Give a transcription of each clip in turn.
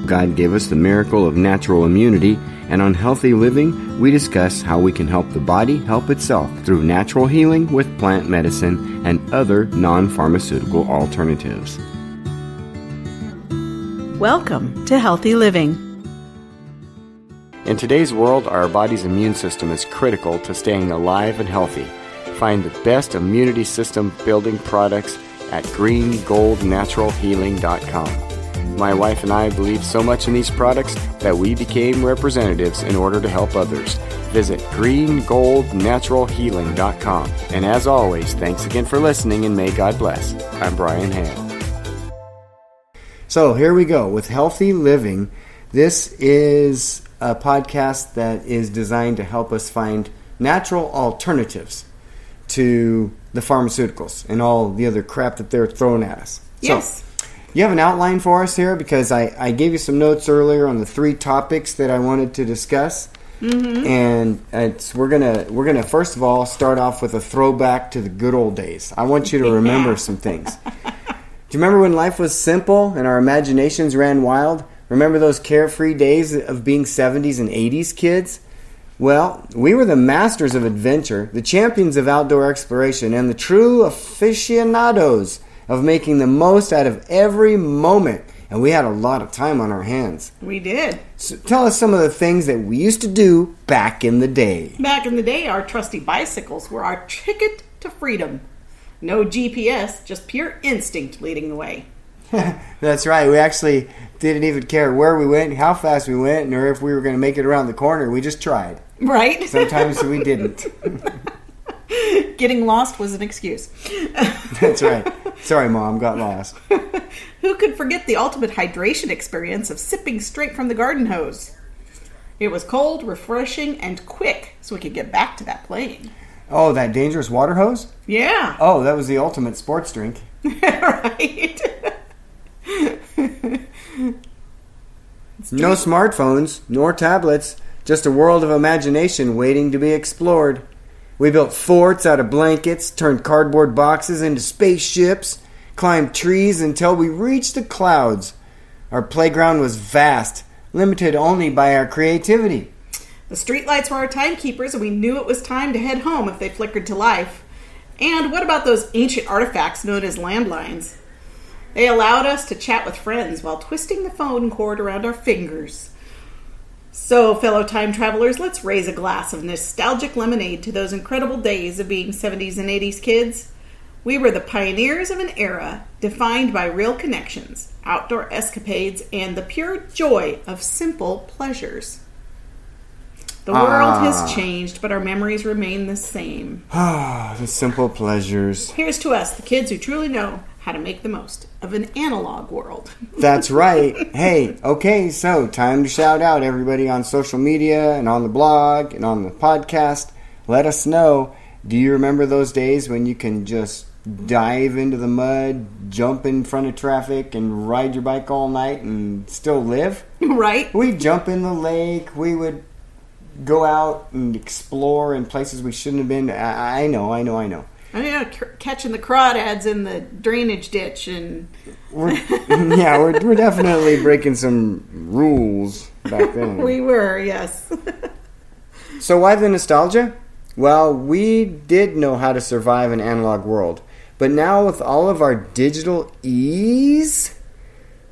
God gave us the miracle of natural immunity, and on Healthy Living, we discuss how we can help the body help itself through natural healing with plant medicine and other non-pharmaceutical alternatives. Welcome to Healthy Living. In today's world, our body's immune system is critical to staying alive and healthy. Find the best immunity system building products at greengoldnaturalhealing.com. My wife and I believe so much in these products that we became representatives in order to help others. Visit greengoldnaturalhealing.com. And as always, thanks again for listening, and may God bless. I'm Brian Hale. So here we go with Healthy Living. This is a podcast that is designed to help us find natural alternatives to the pharmaceuticals and all the other crap that they're throwing at us. Yes. So, you have an outline for us here, because I gave you some notes earlier on the 3 topics that I wanted to discuss. Mm-hmm. And we're gonna first of all start off with a throwback to the good old days. I want you to remember some things. Do you remember when life was simple and our imaginations ran wild? Remember those carefree days of being 70s and 80s kids? Well, we were the masters of adventure, the champions of outdoor exploration, and the true aficionados of making the most out of every moment. And we had a lot of time on our hands. We did. So tell us some of the things that we used to do back in the day. Back in the day, our trusty bicycles were our ticket to freedom. No GPS, just pure instinct leading the way. That's right. We actually didn't even care where we went, how fast we went, or if we were going to make it around the corner. We just tried. Right. Sometimes we didn't. Getting lost was an excuse. That's right. Sorry, Mom, got lost. Who could forget the ultimate hydration experience of sipping straight from the garden hose? It was cold, refreshing, and quick, so we could get back to that playing. Oh, that dangerous water hose? Yeah. Oh, that was the ultimate sports drink. Right. No smartphones, nor tablets, just a world of imagination waiting to be explored. We built forts out of blankets, turned cardboard boxes into spaceships, climbed trees until we reached the clouds. Our playground was vast, limited only by our creativity. The streetlights were our timekeepers, and we knew it was time to head home if they flickered to life. And what about those ancient artifacts known as landlines? They allowed us to chat with friends while twisting the phone cord around our fingers. So, fellow time travelers, let's raise a glass of nostalgic lemonade to those incredible days of being 70s and 80s kids. We were the pioneers of an era defined by real connections, outdoor escapades, and the pure joy of simple pleasures. The world has changed, but our memories remain the same. The simple pleasures. Here's to us, the kids who truly know how to make the most of an analog world. That's right. Hey, okay, so time to shout out everybody on social media and on the blog and on the podcast. Let us know. Do you remember those days when you can just dive into the mud, jump in front of traffic, and ride your bike all night and still live? Right. We'd jump in the lake. We would go out and explore in places we shouldn't have been. I know. Catching the crawdads in the drainage ditch, and we're definitely breaking some rules back then. We were, yes. So why the nostalgia? Well, we did know how to survive an analog world, but now with all of our digital ease,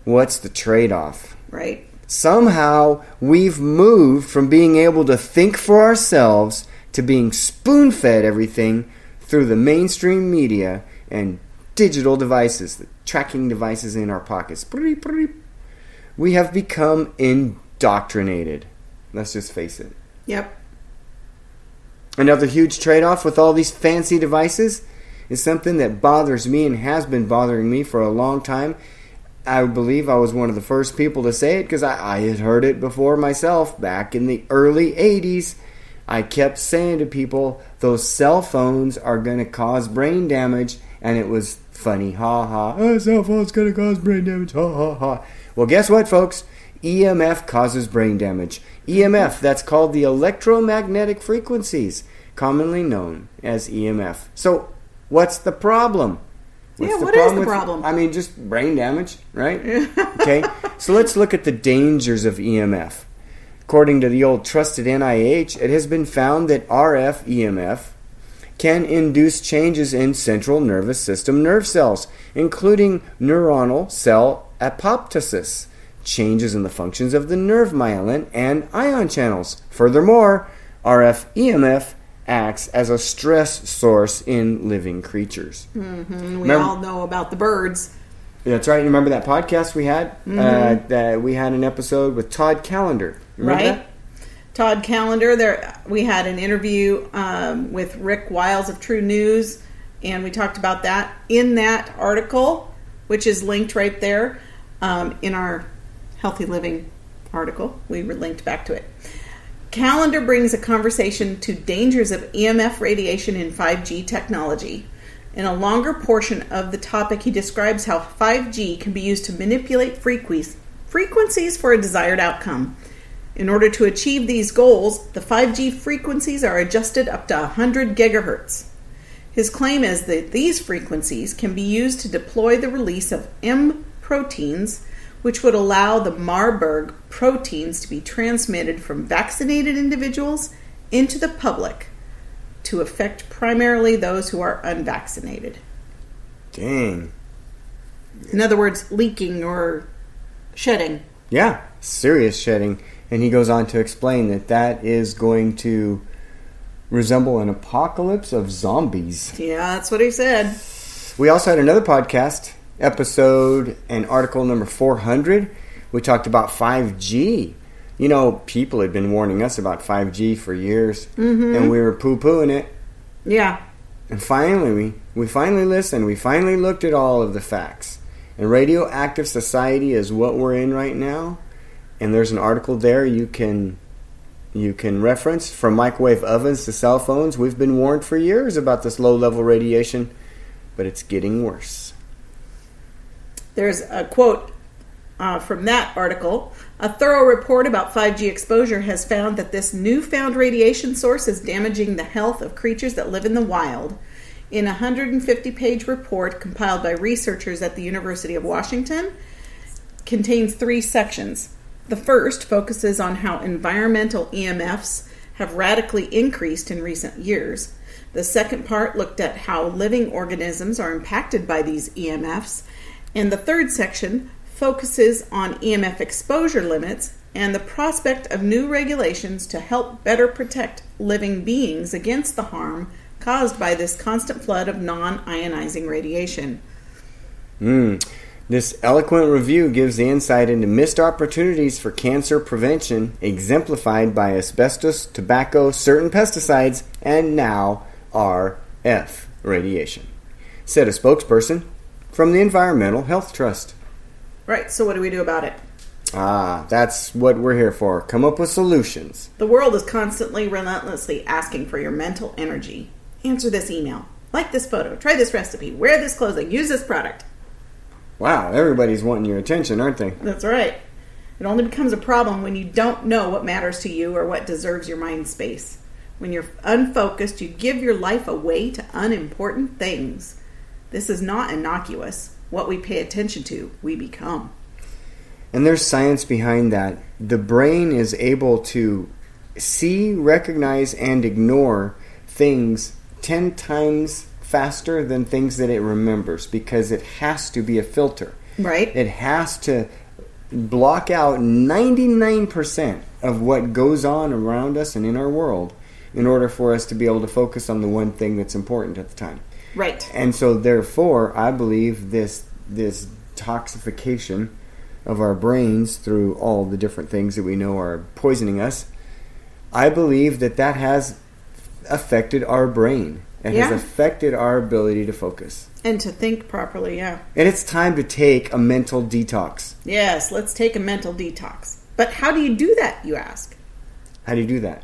what's the trade-off? Right. Somehow we've moved from being able to think for ourselves to being spoon-fed everything through the mainstream media and digital devices, the tracking devices in our pockets. We have become indoctrinated. Let's just face it. Yep. Another huge trade-off with all these fancy devices is something that bothers me and has been bothering me for a long time. I believe I was one of the first people to say it because I had heard it before myself back in the early 80s. I kept saying to people, those cell phones are going to cause brain damage, and it was funny, ha ha. Oh, cell phone's going to cause brain damage, ha ha ha. Well, guess what, folks? EMF causes brain damage. EMF, that's called the electromagnetic frequencies, commonly known as EMF. So, what's the problem? What is the problem? I mean, just brain damage, right? Okay, so let's look at the dangers of EMF. According to the old trusted NIH, it has been found that RF EMF can induce changes in central nervous system nerve cells, including neuronal cell apoptosis, changes in the functions of the nerve myelin and ion channels. Furthermore, RF EMF acts as a stress source in living creatures. We all know about the birds. That's right. You remember that podcast we had? That we had an episode with Todd Callender. Remember that? Todd Callender. There, we had an interview with Rick Wiles of True News, and we talked about that in that article, which is linked right there in our Healthy Living article. We were linked back to it. Callender brings a conversation to dangers of EMF radiation in 5G technology. In a longer portion of the topic, he describes how 5G can be used to manipulate frequencies for a desired outcome. In order to achieve these goals, the 5G frequencies are adjusted up to 100 gigahertz. His claim is that these frequencies can be used to deploy the release of M proteins, which would allow the Marburg proteins to be transmitted from vaccinated individuals into the public to affect primarily those who are unvaccinated. Dang. In other words, leaking or shedding. Yeah, serious shedding. And he goes on to explain that that is going to resemble an apocalypse of zombies. Yeah, that's what he said. We also had another podcast episode and article number 400. We talked about 5G. You know, people had been warning us about 5G for years, and we were poo-pooing it. Yeah. And finally, we finally listened. We finally looked at all of the facts. And radioactive society is what we're in right now. And there's an article there you can reference. From microwave ovens to cell phones, we've been warned for years about this low-level radiation, but it's getting worse. There's a quote from that article. A thorough report about 5G exposure has found that this newfound radiation source is damaging the health of creatures that live in the wild. In a 150-page report compiled by researchers at the University of Washington, contains 3 sections. The first focuses on how environmental EMFs have radically increased in recent years. The second part looked at how living organisms are impacted by these EMFs. And the third section focuses on EMF exposure limits and the prospect of new regulations to help better protect living beings against the harm caused by this constant flood of non-ionizing radiation. This eloquent review gives the insight into missed opportunities for cancer prevention, exemplified by asbestos, tobacco, certain pesticides, and now RF radiation, said a spokesperson from the Environmental Health Trust. Right, so what do we do about it? That's what we're here for. Come up with solutions. The world is constantly, relentlessly asking for your mental energy. Answer this email. Like this photo. Try this recipe. Wear this clothing. Use this product. Wow, everybody's wanting your attention, aren't they? That's right. It only becomes a problem when you don't know what matters to you or what deserves your mind space. When you're unfocused, you give your life away to unimportant things. This is not innocuous. What we pay attention to, we become. And there's science behind that. The brain is able to see, recognize, and ignore things 10 times faster than things that it remembers, because it has to be a filter. Right. It has to block out 99% of what goes on around us and in our world in order for us to be able to focus on the one thing that's important at the time. Right. And so therefore, I believe this toxification of our brains through all the different things that we know are poisoning us, I believe that has affected our brain. It has affected our ability to focus. And to think properly, yeah. And it's time to take a mental detox. Yes, let's take a mental detox. But how do you do that, you ask? How do you do that?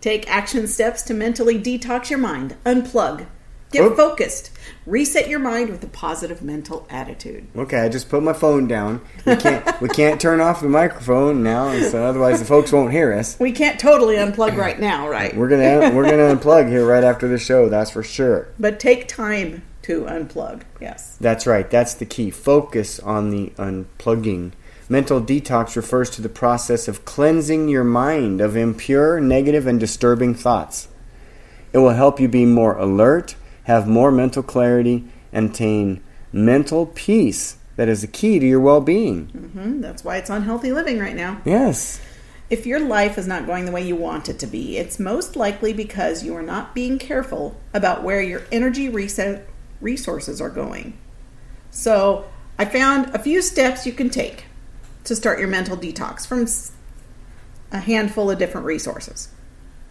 Take action steps to mentally detox your mind. Unplug. Get focused. Reset your mind with a positive mental attitude. Okay, I just put my phone down. We can't turn off the microphone now, so otherwise the folks won't hear us. We can't totally unplug right now, right? We're gonna unplug here right after the show. That's for sure. But take time To unplug, yes. That's right. That's the key. Focus on the unplugging. Mental detox refers to the process of cleansing your mind of impure, negative, and disturbing thoughts. It will help you be more alert, have more mental clarity, and attain mental peace. That is the key to your well-being. Mm-hmm. That's why it's unhealthy living right now. Yes. If your life is not going the way you want it to be, it's most likely because you are not being careful about where your energy resources are going. So I found a few steps you can take to start your mental detox from a handful of different resources.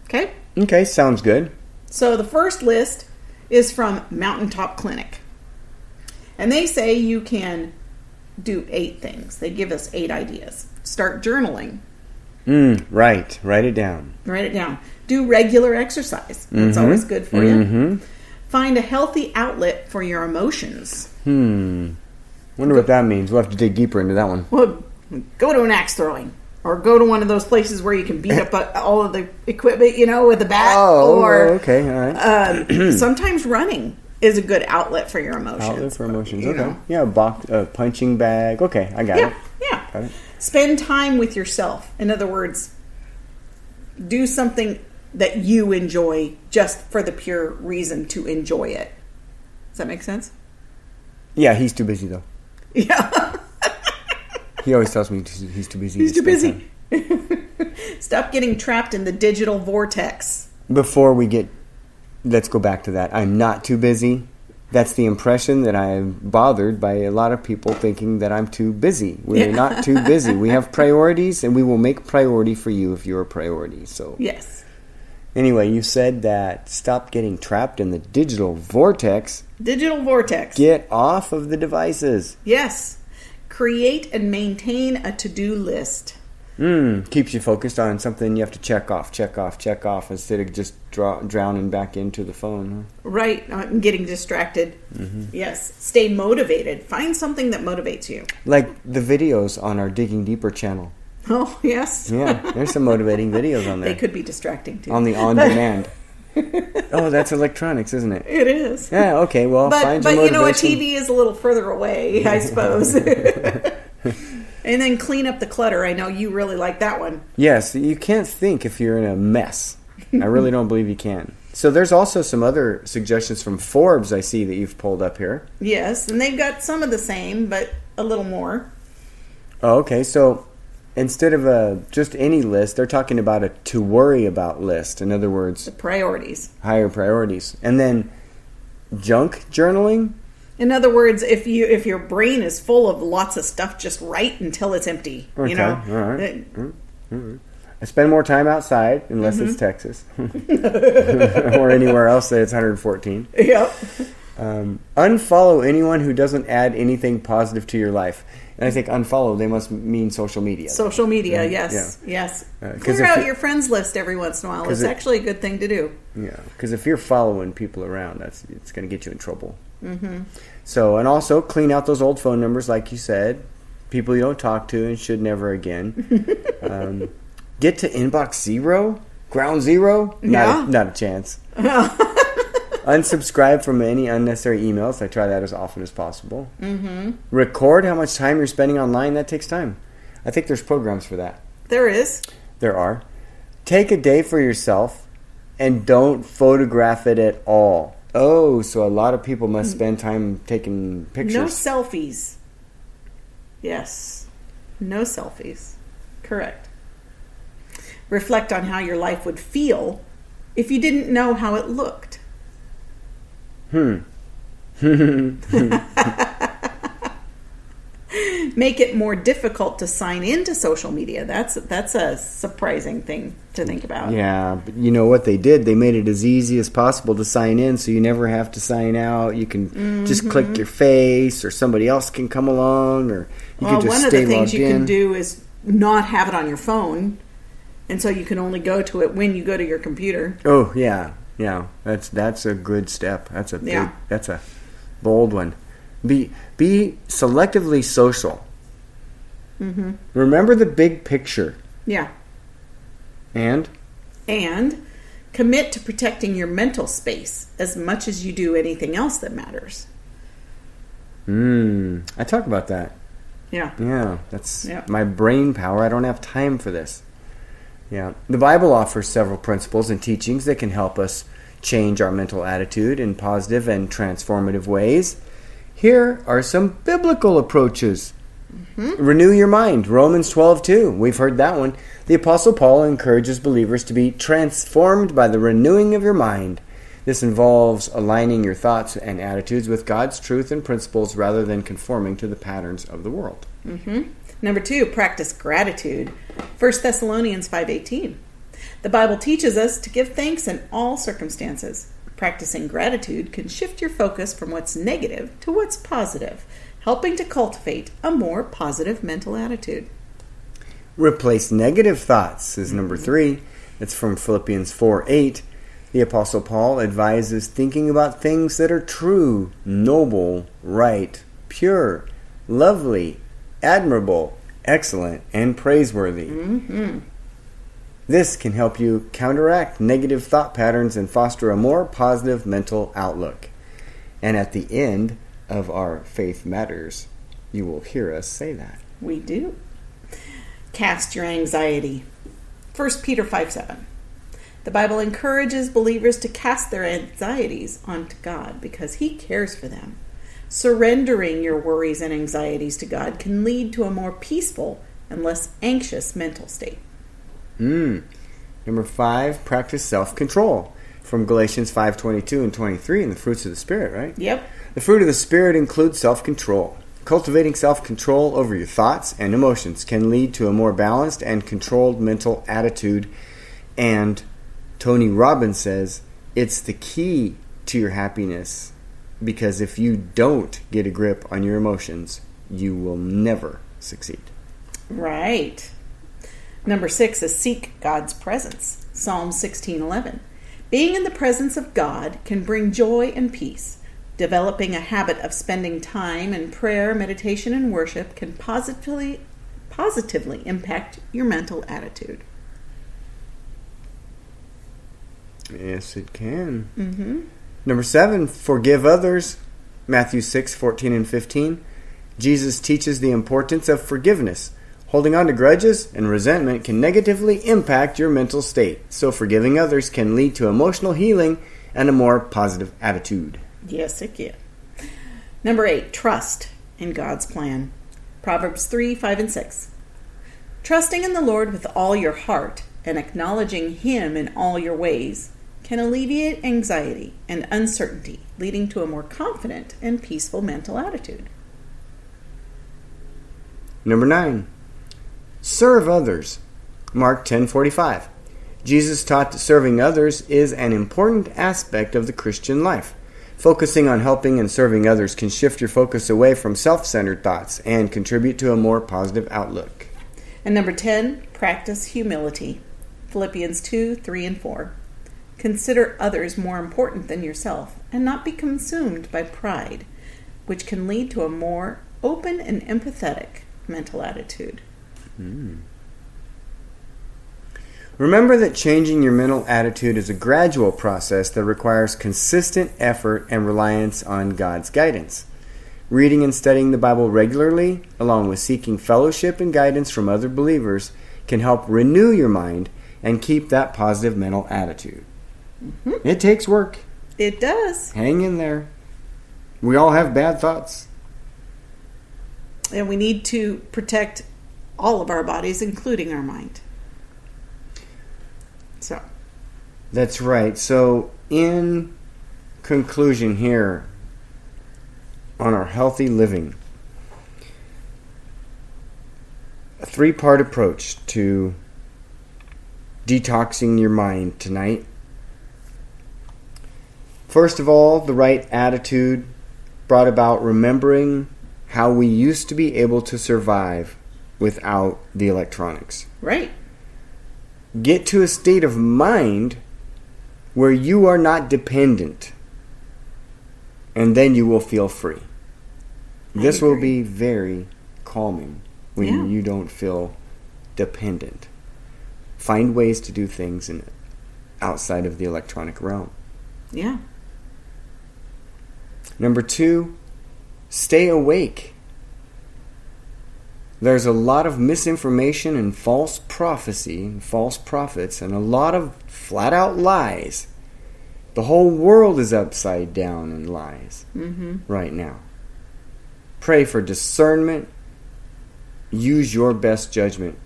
Okay? Okay, sounds good. So the first list is from Mountaintop Clinic. And they say you can do 8 things. They give us 8 ideas. Start journaling. Right. Write it down. Write it down. Do regular exercise. That's always good for you. Find a healthy outlet for your emotions. Wonder what that means. We'll have to dig deeper into that one. Well, go to an axe throwing. Or go to one of those places where you can beat up all of the equipment, with a bat. Okay, all right. Sometimes running is a good outlet for your emotions. Outlet for emotions, okay. Yeah, a punching bag. Okay, I got it. Yeah. Got it. Spend time with yourself. In other words, do something that you enjoy just for the pure reason to enjoy it. Does that make sense? Yeah, he's too busy, though. Yeah. He always tells me he's too busy. He's too busy. Stop getting trapped in the digital vortex. Let's go back to that. I'm not too busy. That's the impression that I'm bothered by a lot of people thinking that I'm too busy. We're not too busy. We have priorities, and we will make priority for you if you're a priority. So yes. Anyway, you said that stop getting trapped in the digital vortex. Digital vortex. Get off of the devices. Yes. Create and maintain a to-do list. Keeps you focused on something you have to check off, instead of just drowning back into the phone. Huh? Right. I'm getting distracted. Yes. Stay motivated. Find something that motivates you. Like the videos on our Digging Deeper channel. Oh, yes. Yeah, there's some motivating videos on there. They could be distracting, too. On the on-demand. Oh, that's electronics, isn't it? It is. Yeah, okay, well, find your motivation. But, a TV is a little further away, I suppose. And then clean up the clutter. I know you really like that one. Yes, you can't think if you're in a mess. I really don't believe you can. So there's also some other suggestions from Forbes I see that you've pulled up here. Yes, and they've got some of the same, but a little more. Oh, okay, so instead of just any list, they're talking about a to worry about list. In other words, the priorities. Higher priorities. And then junk journaling. In other words, if your brain is full of lots of stuff, just write until it's empty. Okay, all right. I spend more time outside, unless it's Texas. Or anywhere else that it's 114. Yep. Unfollow anyone who doesn't add anything positive to your life. And I think unfollow, they must mean social media. Social media, yes. Yeah. Yes. Clear out your friends list every once in a while. It's actually a good thing to do. Yeah, because if you're following people around, it's going to get you in trouble. So, and also clean out those old phone numbers, like you said. People you don't talk to and should never again. Get to inbox 0? Ground 0? Not a chance. Unsubscribe from any unnecessary emails. I try that as often as possible. Record how much time you're spending online. That takes time. I think there's programs for that. There is. There are. Take a day for yourself and don't photograph it at all. Oh, so a lot of people must spend time taking pictures. No selfies. Yes. No selfies. Correct. Reflect on how your life would feel if you didn't know how it looked. Make it more difficult to sign into social media. That's a surprising thing to think about. Yeah, but you know what they did? They made it as easy as possible to sign in, so you never have to sign out. You can just click your face, or somebody else can come along, or you can just stay logged in. One of the things you can do is not have it on your phone, and so you can only go to it when you go to your computer. Oh yeah. That's a good step. That's a bold one. Be selectively social. Remember the big picture. Yeah. And Commit to protecting your mental space as much as you do anything else that matters. I talk about that. Yeah. That's my brain power. I don't have time for this. Yeah. The Bible offers several principles and teachings that can help us change our mental attitude in positive and transformative ways. Here are some biblical approaches. Renew your mind. Romans 12:2. We've heard that one. The Apostle Paul encourages believers to be transformed by the renewing of your mind. This involves aligning your thoughts and attitudes with God's truth and principles rather than conforming to the patterns of the world. Number 2, practice gratitude. 1 Thessalonians 5:18. The Bible teaches us to give thanks in all circumstances. Practicing gratitude can shift your focus from what's negative to what's positive, helping to cultivate a more positive mental attitude. Replace negative thoughts is number 3. It's from Philippians 4:8. The Apostle Paul advises thinking about things that are true, noble, right, pure, lovely, admirable, excellent, and praiseworthy. This can help you counteract negative thought patterns and foster a more positive mental outlook. And at the end of our Faith Matters, you will hear us say that. We do. Cast your anxiety. 1 Peter 5:7. The Bible encourages believers to cast their anxieties onto God because He cares for them. Surrendering your worries and anxieties to God can lead to a more peaceful and less anxious mental state. Number 5, practice self-control. From Galatians 5:22 and 23 in the fruits of the Spirit, right? Yep. The fruit of the Spirit includes self-control. Cultivating self-control over your thoughts and emotions can lead to a more balanced and controlled mental attitude. And Tony Robbins says it's the key to your happiness, because if you don't get a grip on your emotions, you will never succeed. Right. Number 6 is seek God's presence. Psalm 16:11. Being in the presence of God can bring joy and peace. Developing a habit of spending time in prayer, meditation, and worship can positively impact your mental attitude. Yes, it can. Number 7, forgive others. Matthew 6:14 and 15. Jesus teaches the importance of forgiveness. Holding on to grudges and resentment can negatively impact your mental state, so forgiving others can lead to emotional healing and a more positive attitude. Yes, it can. Number 8, trust in God's plan. Proverbs 3:5 and 6. Trusting in the Lord with all your heart and acknowledging Him in all your ways can alleviate anxiety and uncertainty, leading to a more confident and peaceful mental attitude. Number 9, serve others. Mark 10:45. Jesus taught that serving others is an important aspect of the Christian life. Focusing on helping and serving others can shift your focus away from self-centered thoughts and contribute to a more positive outlook. And number 10, practice humility. Philippians 2:3 and 4. Consider others more important than yourself and not be consumed by pride, which can lead to a more open and empathetic mental attitude. Remember that changing your mental attitude is a gradual process that requires consistent effort and reliance on God's guidance. Reading and studying the Bible regularly, along with seeking fellowship and guidance from other believers, can help renew your mind and keep that positive mental attitude. It takes work. It does. Hang in there. We all have bad thoughts. And we need to protect all of our bodies, including our mind. So. That's right. So, in conclusion here on our healthy living, a 3-part approach to detoxing your mind tonight. First of all, the right attitude brought about remembering how we used to be able to survive without the electronics. Right. Get to a state of mind where you are not dependent, and then you will feel free. This will be very calming when you don't feel dependent. Find ways to do things in outside of the electronic realm. Yeah. Number 2, stay awake. There's a lot of misinformation and false prophecy and false prophets and a lot of flat-out lies. The whole world is upside down in lies right now. Pray for discernment. Use your best judgment.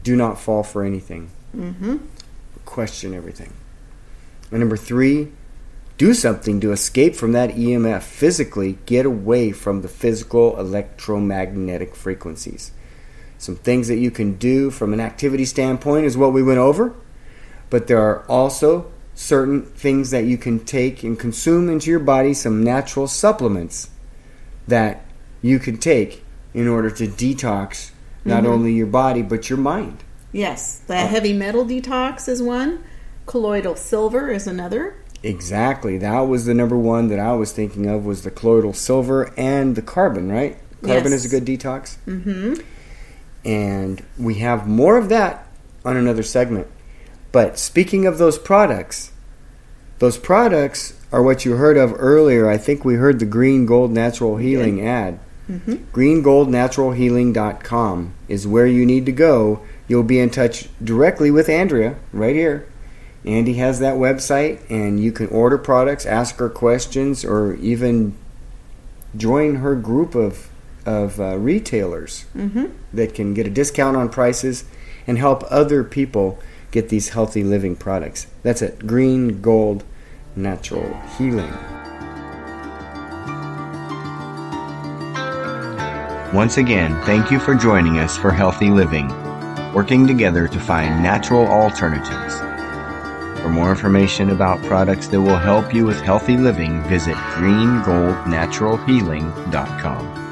Do not fall for anything. Question everything. And number 3, do something to escape from that EMF. Physically, get away from the physical electromagnetic frequencies. Some things that you can do from an activity standpoint is what we went over. But there are also certain things that you can take and consume into your body, some natural supplements that you can take in order to detox not only your body but your mind. Yes, the heavy metal detox is one. Colloidal silver is another. Exactly. That was the number one that I was thinking of, was the colloidal silver and the carbon, right? Carbon is a good detox. And we have more of that on another segment. But speaking of those products are what you heard of earlier. I think we heard the Green Gold Natural Healing ad. GreenGoldNaturalHealing.com is where you need to go. You'll be in touch directly with Andrea right here. Andy has that website, and you can order products, ask her questions, or even join her group of retailers that can get a discount on prices and help other people get these healthy living products. That's it, Green Gold Natural Healing. Once again, thank you for joining us for Healthy Living, working together to find natural alternatives. For more information about products that will help you with healthy living, visit greengoldnaturalhealing.com.